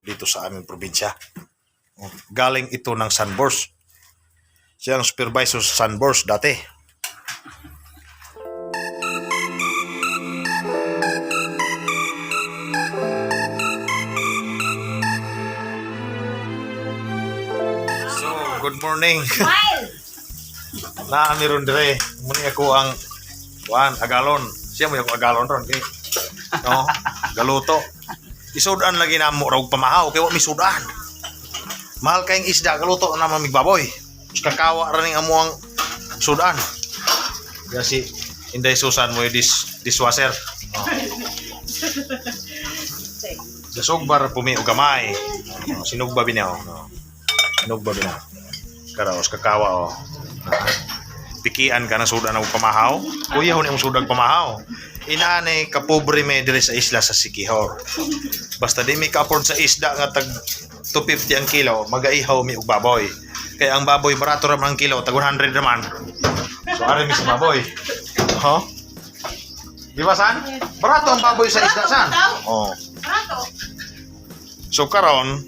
dito sa aming probinsya. Galing ito ng Sunburst. Siya ang supervisor sa Sunburst dati. So, good morning. Na meron dire. Muni ako ang agalon. Siya mo yung agalon ron. No, galuto. Isudan lagi na mo raw pamahaw kay wa mi sudan. Mahal kayong isda galuto na mamigbaboy. Kakawa ra ning amo ang sudan. Kasi inday susan mo dishwasher. Oh. Gasugbar pumi og gamay. Sinugba binaw. No. Sinugba binaw. Karaos kakawa oh. Pikian ka na sudan og pamahaw. Kuya ho ni sudan pamahaw. Inaani kapobre me dire sa isla sa Siquijor. Basta di mi ka-afford sa isda nga tag 250 ang kilo, magaihaw mi og baboy. Kaya ang baboy barato ra man ang kilo, tag 100 naman. So ari mi sa baboy. Huh? Di ba san? Barato ang baboy sa isda san? Oh. So karon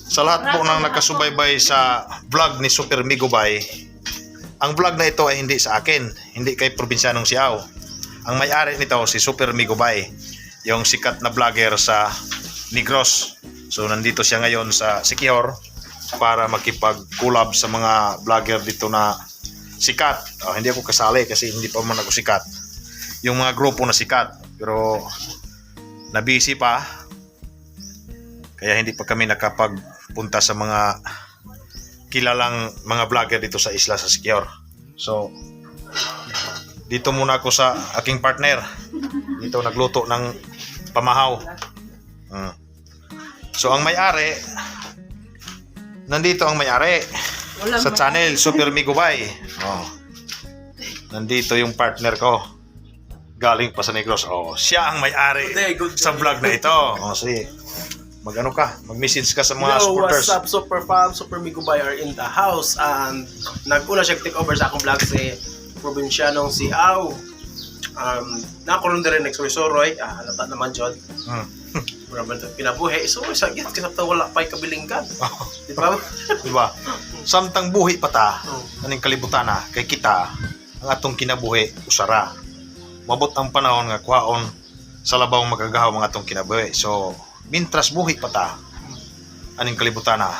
sa lahat po nang nakasubaybay sa vlog ni Super Migubay, ang vlog na ito ay hindi sa akin, hindi kay Probinsyanong Siaw. Ang may-ari nito si Super Migubay, yung sikat na vlogger sa Negros. So nandito siya ngayon sa Siquijor para makipag-collab sa mga vlogger dito na sikat. Hindi ako kasali kasi hindi pa man ako sikat. Yung mga grupo na sikat, pero na-busy pa. Kaya hindi pa kami nakapagpunta sa mga kilalang mga vlogger dito sa isla sa Siquijor. So dito muna ako sa aking partner. Dito nagluto ng pamahaw. So ang may-ari, nandito ang may-ari sa channel Super Migubay. Oh. Nandito yung partner ko. Galing pa sa Negros. Oh, siya ang may-ari sa vlog na ito. Oh, sige. Mag-ano ka? Mag-message ka sa mga supporters. What's up, Super Fam? Super Migubay are in the house. And nag-una siya take over sa akong vlog si Probinsyanong Siaw. Nakulong din rin nagsurisoroy. Halata naman dyan. Marami ito pinabuhi. So, sagit kasi wala pa'y kabilinggan. Di ba? Diba? Samtang buhi pa ta, aning kalibutan na, kay kita, ang atong kinabuhi, usara. Mabot ang panahon nga kwaon sa labaw magagahaw ang atong kinabuhi. So, mintras buhi pa ta, aning kalibutan na,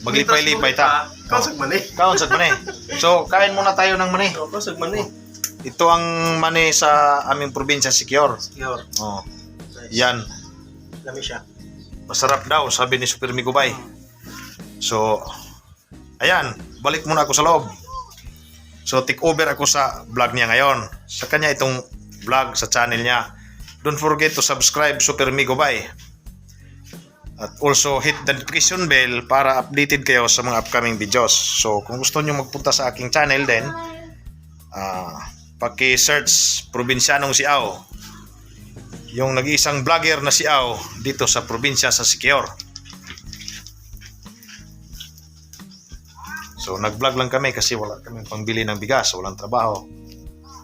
maglipay-lipay ta. Kausag mani. Kausag mani. So, kain muna tayo ng mani. Kausag mani. Ito ang mani sa aming probinsya, Siquijor. Siquijor. Oh. Nice. Yan. Lami siya. Masarap daw, sabi ni Super Migubay. So, ayan, balik muna ako sa loob. So, take over ako sa vlog niya ngayon. Sa kanya itong vlog sa channel niya. Don't forget to subscribe Super Migubay. At also hit the notification bell para updated kayo sa mga upcoming videos. So, kung gusto nyo magpunta sa aking channel din, paki-search Probinsyanong Siaw. Yung nag-iisang vlogger na Siaw dito sa probinsya sa Siquijor. So nag-vlog lang kami kasi wala kami pangbili ng bigas, walang trabaho.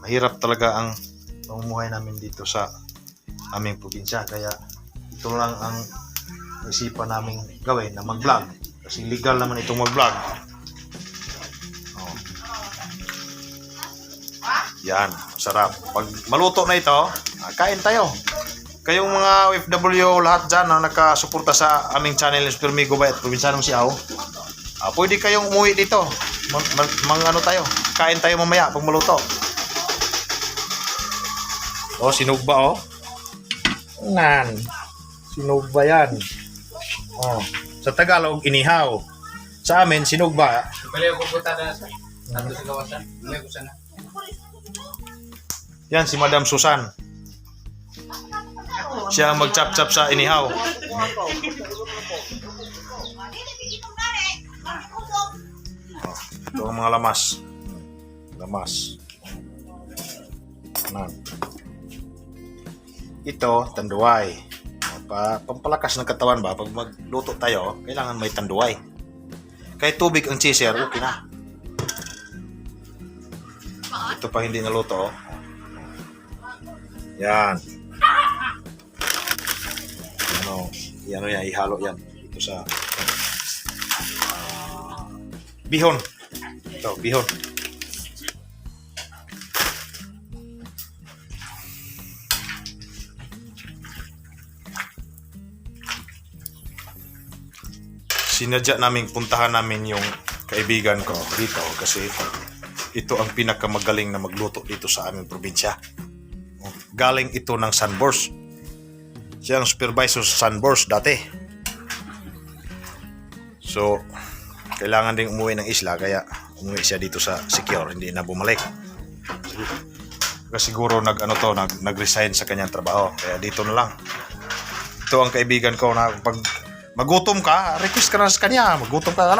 Mahirap talaga ang pamumuhay namin dito sa aming probinsya. Kaya ito lang ang isipan namin gawin na mag-vlog. Kasi legal naman itong mag-vlog. Yan, masarap. Pag maluto na ito, kain tayo. Kayong mga OFW lahat dyan na nakasuporta sa aming channel Super Migubay at Probinsyanong Siaw, pwede kayong umuwi dito. Ano tayo, kain tayo mamaya pag maluto. Oh, sinugba oh. Nan. Sinugba yan. Oh, sa Tagalog inihaw. Sa amin sinugba. Bali ako punta na sa nato sa kawasan. Bali ko sana. Yan si Madam Susan. Siya ang mag-chop-chop sa inihaw. Ito ang mga lamas. Lamas. Nan. Ito, tanduay. Pampalakas ng katawan ba? Pag magluto tayo, kailangan may tanduay. Kahit tubig ang cheeser, okay na. Ito pa hindi naluto. Yan. Ano, ano yan, ihalo yan dito sa bihon. Ito, bihon. Sinadya namin puntahan namin yung kaibigan ko dito kasi ito ang pinakamagaling na magluto dito sa aming probinsya. Galing ito ng Sunburst. Siya ang supervisor sa Sunburst dati. So, kailangan ding umuwi ng isla kaya umuwi siya dito sa Secure, hindi na bumalik. Kasi siguro nag-resign sa kanyang trabaho. Kaya dito na lang. Ito ang kaibigan ko na pag magutom ka, request ka na sa kanya. Magutom ka,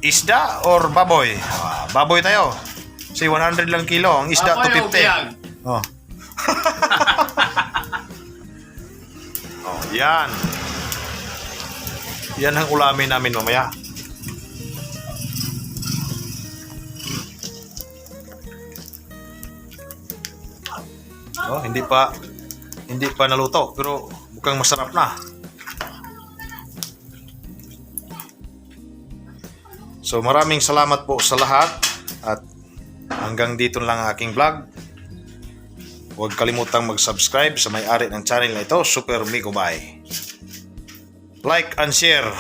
isda or baboy? Baboy tayo. Kasi 100 lang kilo. Ang isda, 250. Oh. Oh, yan. Yan ang ulamin namin mamaya. Oh, hindi pa naluto pero mukhang masarap na. So maraming salamat po sa lahat at hanggang dito lang ang aking vlog. Huwag kalimutang mag-subscribe sa may-ari ng channel na ito, Super Migobay. Like and share.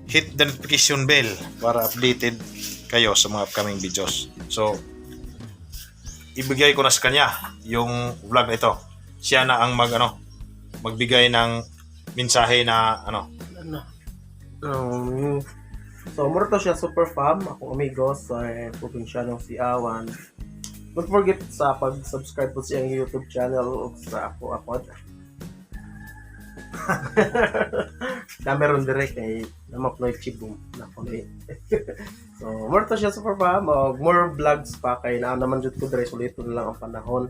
Hit the notification bell para updated kayo sa mga upcoming videos. So, ibigay ko na sa kanya yung vlog na ito. Siya na ang magbigay ng mensahe na So, mura to siya super fam, akong amigos sa probinsyano si Awan. Don't forget sa pag-subscribe po sa iyang YouTube channel o sa ako. Cameron direct kay namaploy chibum na ko ni. So, mura to siya super fam, more vlogs pa kay naa naman jud ko dire ulit na lang ang panahon.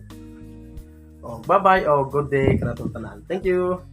Bye-bye o good day kanatong tanan. Thank you.